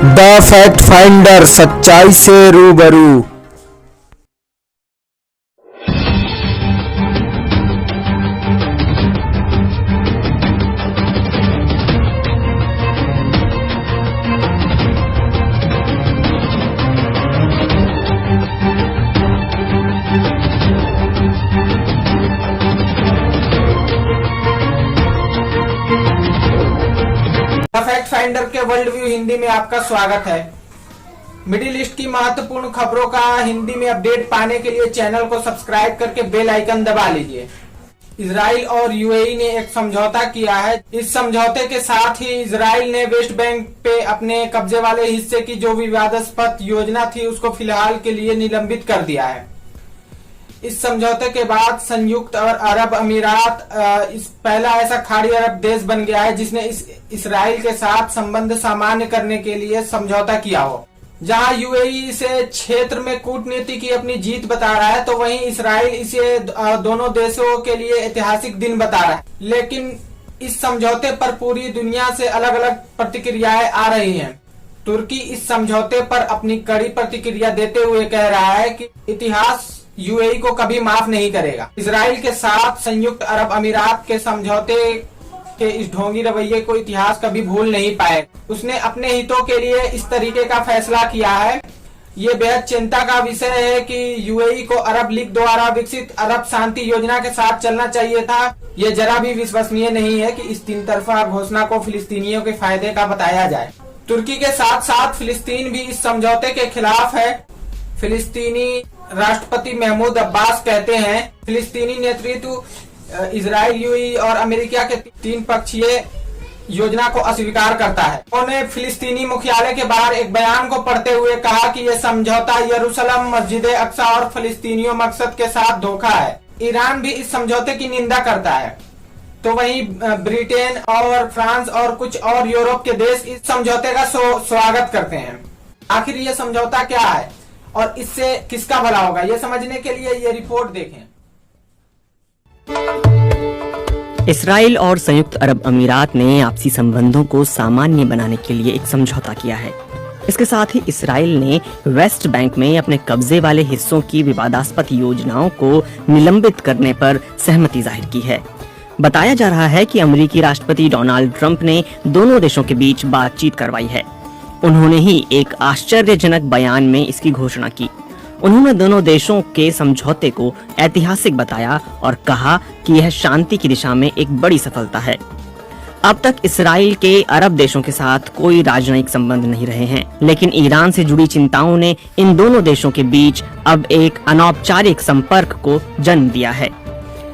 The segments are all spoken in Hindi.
द फैक्ट फाइंडर, सच्चाई से रूबरू। फैक्ट फाइंडर के वर्ल्ड व्यू हिंदी में आपका स्वागत है। मिडिल ईस्ट की महत्वपूर्ण खबरों का हिंदी में अपडेट पाने के लिए चैनल को सब्सक्राइब करके बेल आइकन दबा लीजिए। इजराइल और यूएई ने एक समझौता किया है। इस समझौते के साथ ही इजराइल ने वेस्ट बैंक पे अपने कब्जे वाले हिस्से की जो विवादास्पद योजना थी उसको फिलहाल के लिए निलंबित कर दिया है। इस समझौते के बाद संयुक्त अरब अमीरात इस पहला ऐसा खाड़ी अरब देश बन गया है जिसने इस्राइल के साथ संबंध सामान्य करने के लिए समझौता किया हो। जहां यूएई इसे क्षेत्र में कूटनीति की अपनी जीत बता रहा है, तो वहीं इस्राइल इसे दोनों देशों के लिए ऐतिहासिक दिन बता रहा है। लेकिन इस समझौते पर पूरी दुनिया से अलग अलग प्रतिक्रियाएं आ रही हैं। तुर्की इस समझौते पर अपनी कड़ी प्रतिक्रिया देते हुए कह रहा है कि इतिहास यूएई को कभी माफ नहीं करेगा। इजराइल के साथ संयुक्त अरब अमीरात के समझौते के इस ढोंगी रवैये को इतिहास कभी भूल नहीं पाए। उसने अपने हितों के लिए इस तरीके का फैसला किया है। ये बेहद चिंता का विषय है कि यूएई को अरब लीग द्वारा विकसित अरब शांति योजना के साथ चलना चाहिए था। ये जरा भी विश्वसनीय नहीं है कि इस तीन तरफा घोषणा को फिलिस्तीनियों के फायदे का बताया जाए। तुर्की के साथ साथ फिलिस्तीन भी इस समझौते के खिलाफ है। फिलिस्तीनी राष्ट्रपति महमूद अब्बास कहते हैं फिलिस्तीनी नेतृत्व इजराइल, यूएई और अमेरिका के तीन पक्षीय योजना को अस्वीकार करता है। उन्होंने फिलिस्तीनी मुख्यालय के बाहर एक बयान को पढ़ते हुए कहा कि यह समझौता यरूशलेम, मस्जिद अक्सा और फिलिस्तीनियों मकसद के साथ धोखा है। ईरान भी इस समझौते की निंदा करता है। तो वहीं ब्रिटेन और फ्रांस और कुछ और यूरोप के देश इस समझौते का स्वागत करते हैं। आखिर यह समझौता क्या है और इससे किसका भला होगा, ये समझने के लिए ये रिपोर्ट देखें। इसराइल और संयुक्त अरब अमीरात ने आपसी संबंधों को सामान्य बनाने के लिए एक समझौता किया है। इसके साथ ही इसराइल ने वेस्ट बैंक में अपने कब्जे वाले हिस्सों की विवादास्पद योजनाओं को निलंबित करने पर सहमति जाहिर की है। बताया जा रहा है कि अमेरिकी राष्ट्रपति डोनाल्ड ट्रंप ने दोनों देशों के बीच बातचीत करवाई है। उन्होंने ही एक आश्चर्यजनक बयान में इसकी घोषणा की। उन्होंने दोनों देशों के समझौते को ऐतिहासिक बताया और कहा कि यह शांति की दिशा में एक बड़ी सफलता है। अब तक इसराइल के अरब देशों के साथ कोई राजनयिक संबंध नहीं रहे हैं, लेकिन ईरान से जुड़ी चिंताओं ने इन दोनों देशों के बीच अब एक अनौपचारिक संपर्क को जन्म दिया है।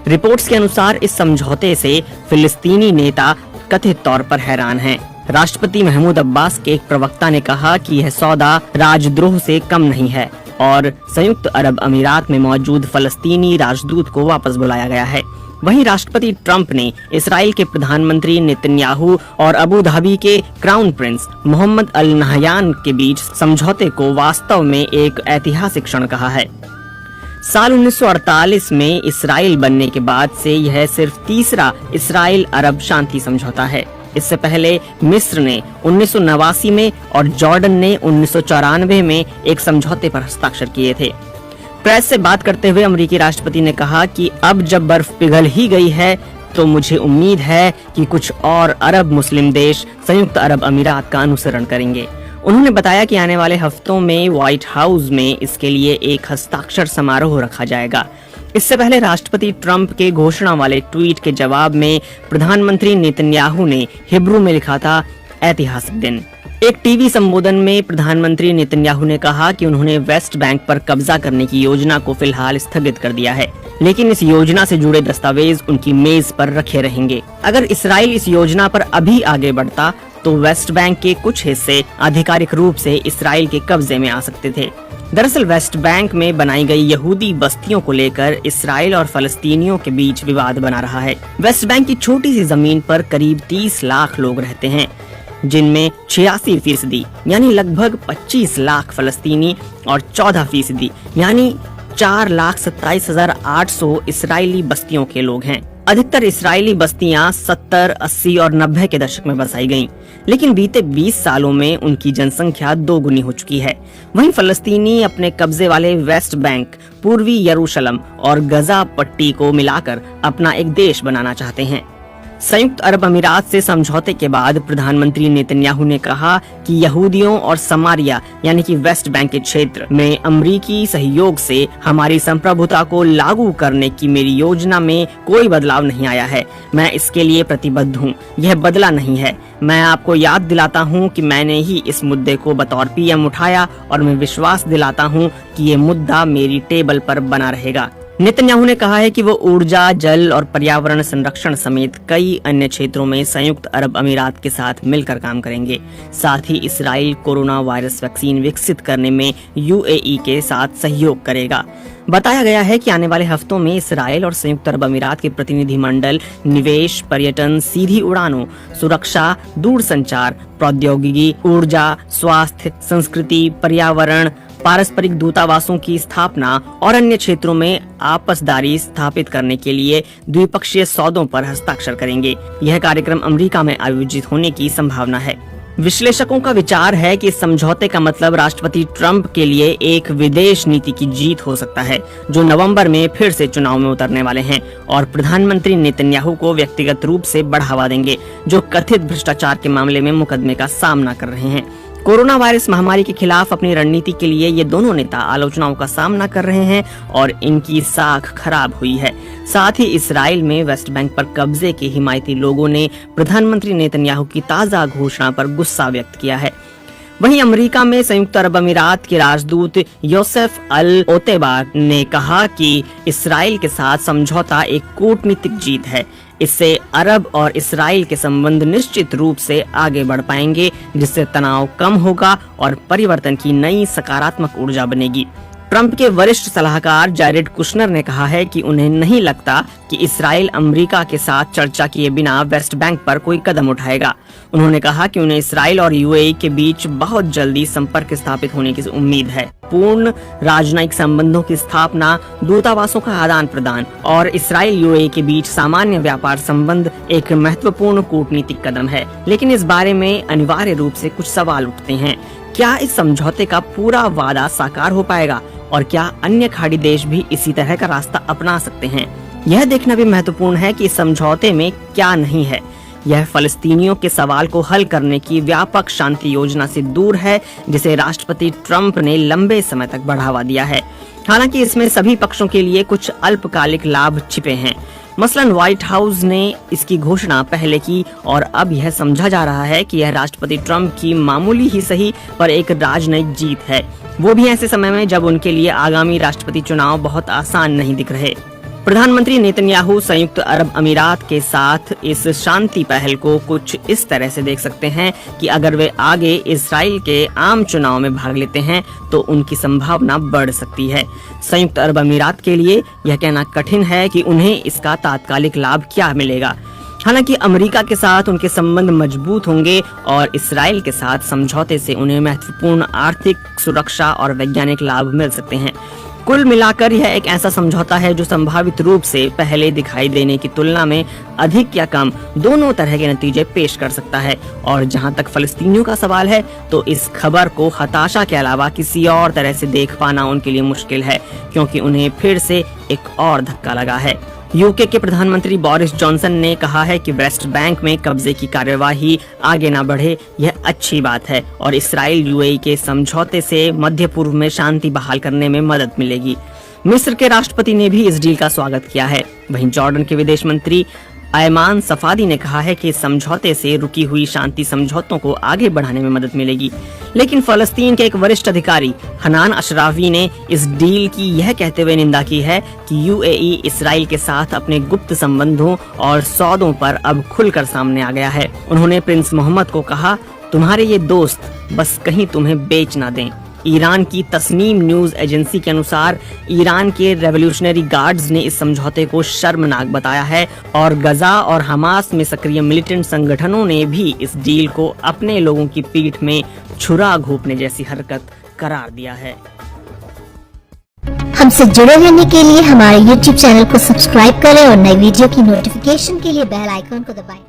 रिपोर्ट्स के अनुसार इस समझौते से फिलिस्तीनी नेता कथित तौर पर हैरान हैं। राष्ट्रपति महमूद अब्बास के एक प्रवक्ता ने कहा कि यह सौदा राजद्रोह से कम नहीं है और संयुक्त अरब अमीरात में मौजूद फलस्तीनी राजदूत को वापस बुलाया गया है। वहीं राष्ट्रपति ट्रंप ने इसराइल के प्रधानमंत्री नेतन्याहू और अबू धाबी के crown prince Mohammed Al Nahyan के बीच समझौते को वास्तव में एक ऐतिहासिक क्षण कहा है। साल 1948 में इसराइल बनने के बाद से यह सिर्फ तीसरा इसराइल अरब शांति समझौता है। इससे पहले मिस्र ने 1989 में और जॉर्डन ने 1994 में एक समझौते पर हस्ताक्षर किए थे। प्रेस से बात करते हुए अमेरिकी राष्ट्रपति ने कहा कि अब जब बर्फ पिघल ही गई है तो मुझे उम्मीद है कि कुछ और अरब मुस्लिम देश संयुक्त अरब अमीरात का अनुसरण करेंगे। उन्होंने बताया कि आने वाले हफ्तों में व्हाइट हाउस में इसके लिए एक हस्ताक्षर समारोह रखा जाएगा। इससे पहले राष्ट्रपति ट्रंप के घोषणा वाले ट्वीट के जवाब में प्रधानमंत्री नेतन्याहू ने हिब्रू में लिखा था ऐतिहासिक दिन। एक टीवी संबोधन में प्रधानमंत्री नेतन्याहू ने कहा कि उन्होंने वेस्ट बैंक पर कब्जा करने की योजना को फिलहाल स्थगित कर दिया है, लेकिन इस योजना से जुड़े दस्तावेज उनकी मेज पर रखे रहेंगे। अगर इसराइल इस योजना पर अभी आगे बढ़ता तो वेस्ट बैंक के कुछ हिस्से आधिकारिक रूप से इसराइल के कब्जे में आ सकते थे। दरअसल वेस्ट बैंक में बनाई गई यहूदी बस्तियों को लेकर इसराइल और फलस्तीनियों के बीच विवाद बना रहा है। वेस्ट बैंक की छोटी सी जमीन पर करीब 30 लाख लोग रहते हैं, जिनमें 86% यानी लगभग 25 लाख फलस्तीनी और 14% यानी 4,27,800 इसराइली बस्तियों के लोग हैं। अधिकतर इस्राएली बस्तियां 70, 80 और 90 के दशक में बसाई गईं, लेकिन बीते 20 सालों में उनकी जनसंख्या दोगुनी हो चुकी है। वहीं फलस्तीनी अपने कब्जे वाले वेस्ट बैंक, पूर्वी यरूशलेम और गजा पट्टी को मिलाकर अपना एक देश बनाना चाहते हैं। संयुक्त अरब अमीरात से समझौते के बाद प्रधानमंत्री नेतन्याहू ने कहा कि यहूदियों और समारिया यानी कि वेस्ट बैंक के क्षेत्र में अमरीकी सहयोग से हमारी संप्रभुता को लागू करने की मेरी योजना में कोई बदलाव नहीं आया है। मैं इसके लिए प्रतिबद्ध हूँ, यह बदला नहीं है। मैं आपको याद दिलाता हूँ कि मैंने ही इस मुद्दे को बतौर पीएम उठाया और मैं विश्वास दिलाता हूँ कि ये मुद्दा मेरी टेबल पर बना रहेगा। नेतन्याहू ने कहा है कि वो ऊर्जा, जल और पर्यावरण संरक्षण समेत कई अन्य क्षेत्रों में संयुक्त अरब अमीरात के साथ मिलकर काम करेंगे। साथ ही इसराइल कोरोना वायरस वैक्सीन विकसित करने में यूएई के साथ सहयोग करेगा। बताया गया है कि आने वाले हफ्तों में इसराइल और संयुक्त अरब अमीरात के प्रतिनिधिमंडल निवेश, पर्यटन, सीधी उड़ानों, सुरक्षा, दूरसंचार, प्रौद्योगिकी, ऊर्जा, स्वास्थ्य, संस्कृति, पर्यावरण, पारस्परिक दूतावासों की स्थापना और अन्य क्षेत्रों में आपसदारी स्थापित करने के लिए द्विपक्षीय सौदों पर हस्ताक्षर करेंगे। यह कार्यक्रम अमेरिका में आयोजित होने की संभावना है। विश्लेषकों का विचार है कि इस समझौते का मतलब राष्ट्रपति ट्रंप के लिए एक विदेश नीति की जीत हो सकता है, जो नवंबर में फिर से चुनाव में उतरने वाले हैं, और प्रधानमंत्री नेतन्याहू को व्यक्तिगत रूप से बढ़ावा देंगे, जो कथित भ्रष्टाचार के मामले में मुकदमे का सामना कर रहे हैं। कोरोना वायरस महामारी के खिलाफ अपनी रणनीति के लिए ये दोनों नेता आलोचनाओं का सामना कर रहे हैं और इनकी साख खराब हुई है। साथ ही इसराइल में वेस्ट बैंक पर कब्जे के हिमायती लोगों ने प्रधानमंत्री नेतन्याहू की ताजा घोषणा पर गुस्सा व्यक्त किया है। वहीं अमेरिका में संयुक्त अरब अमीरात के राजदूत योसेफ अल ओतेबा ने कहा कि इसराइल के साथ समझौता एक कूटनीतिक जीत है। इससे अरब और इसराइल के संबंध निश्चित रूप से आगे बढ़ पाएंगे, जिससे तनाव कम होगा और परिवर्तन की नई सकारात्मक ऊर्जा बनेगी। ट्रंप के वरिष्ठ सलाहकार जैरेड कुशनर ने कहा है कि उन्हें नहीं लगता कि इसराइल अमेरिका के साथ चर्चा किए बिना वेस्ट बैंक पर कोई कदम उठाएगा। उन्होंने कहा कि उन्हें इसराइल और यूएई के बीच बहुत जल्दी संपर्क स्थापित होने की उम्मीद है। पूर्ण राजनयिक संबंधों की स्थापना, दूतावासों का आदान प्रदान और इसराइल यूएई के बीच सामान्य व्यापार संबंध एक महत्वपूर्ण कूटनीतिक कदम है, लेकिन इस बारे में अनिवार्य रूप से कुछ सवाल उठते हैं। क्या इस समझौते का पूरा वादा साकार हो पाएगा और क्या अन्य खाड़ी देश भी इसी तरह का रास्ता अपना सकते हैं? यह देखना भी महत्वपूर्ण है कि इस समझौते में क्या नहीं है। यह फलस्तीनियों के सवाल को हल करने की व्यापक शांति योजना से दूर है, जिसे राष्ट्रपति ट्रंप ने लंबे समय तक बढ़ावा दिया है। हालांकि इसमें सभी पक्षों के लिए कुछ अल्पकालिक लाभ छिपे हैं। मसलन व्हाइट हाउस ने इसकी घोषणा पहले की और अब यह समझा जा रहा है कि यह राष्ट्रपति ट्रंप की मामूली ही सही पर एक राजनयिक जीत है, वो भी ऐसे समय में जब उनके लिए आगामी राष्ट्रपति चुनाव बहुत आसान नहीं दिख रहे। प्रधानमंत्री नेतन्याहू संयुक्त अरब अमीरात के साथ इस शांति पहल को कुछ इस तरह से देख सकते हैं कि अगर वे आगे इसराइल के आम चुनाव में भाग लेते हैं तो उनकी संभावना बढ़ सकती है। संयुक्त अरब अमीरात के लिए यह कहना कठिन है कि उन्हें इसका तात्कालिक लाभ क्या मिलेगा। हालांकि अमेरिका के साथ उनके संबंध मजबूत होंगे और इसराइल के साथ समझौते से उन्हें महत्वपूर्ण आर्थिक, सुरक्षा और वैज्ञानिक लाभ मिल सकते हैं। कुल मिलाकर यह एक ऐसा समझौता है जो संभावित रूप से पहले दिखाई देने की तुलना में अधिक या कम दोनों तरह के नतीजे पेश कर सकता है। और जहां तक फलस्तीनियों का सवाल है तो इस खबर को हताशा के अलावा किसी और तरह से देख पाना उनके लिए मुश्किल है, क्योंकि उन्हें फिर से एक और धक्का लगा है। यूके के प्रधानमंत्री बोरिस जॉनसन ने कहा है कि वेस्ट बैंक में कब्जे की कार्यवाही आगे न बढ़े, यह अच्छी बात है और इसराइल यूएई के समझौते से मध्य पूर्व में शांति बहाल करने में मदद मिलेगी। मिस्र के राष्ट्रपति ने भी इस डील का स्वागत किया है। वहीं जॉर्डन के विदेश मंत्री अयमान सफादी ने कहा है कि इस समझौते से रुकी हुई शांति समझौतों को आगे बढ़ाने में मदद मिलेगी। लेकिन फलस्तीन के एक वरिष्ठ अधिकारी हनान अशराफी ने इस डील की यह कहते हुए निंदा की है कि यूएई इसराइल के साथ अपने गुप्त संबंधों और सौदों पर अब खुलकर सामने आ गया है। उन्होंने प्रिंस मोहम्मद को कहा, तुम्हारे ये दोस्त बस कहीं तुम्हें बेच ना दें। ईरान की तस्नीम न्यूज एजेंसी के अनुसार ईरान के रेवोल्यूशनरी गार्ड्स ने इस समझौते को शर्मनाक बताया है और गजा और हमास में सक्रिय मिलिटेंट संगठनों ने भी इस डील को अपने लोगों की पीठ में छुरा घोंपने जैसी हरकत करार दिया है। हमसे जुड़े रहने के लिए हमारे YouTube चैनल को सब्सक्राइब करें और नई वीडियो की नोटिफिकेशन के लिए बेल आइकॉन को दबाएं।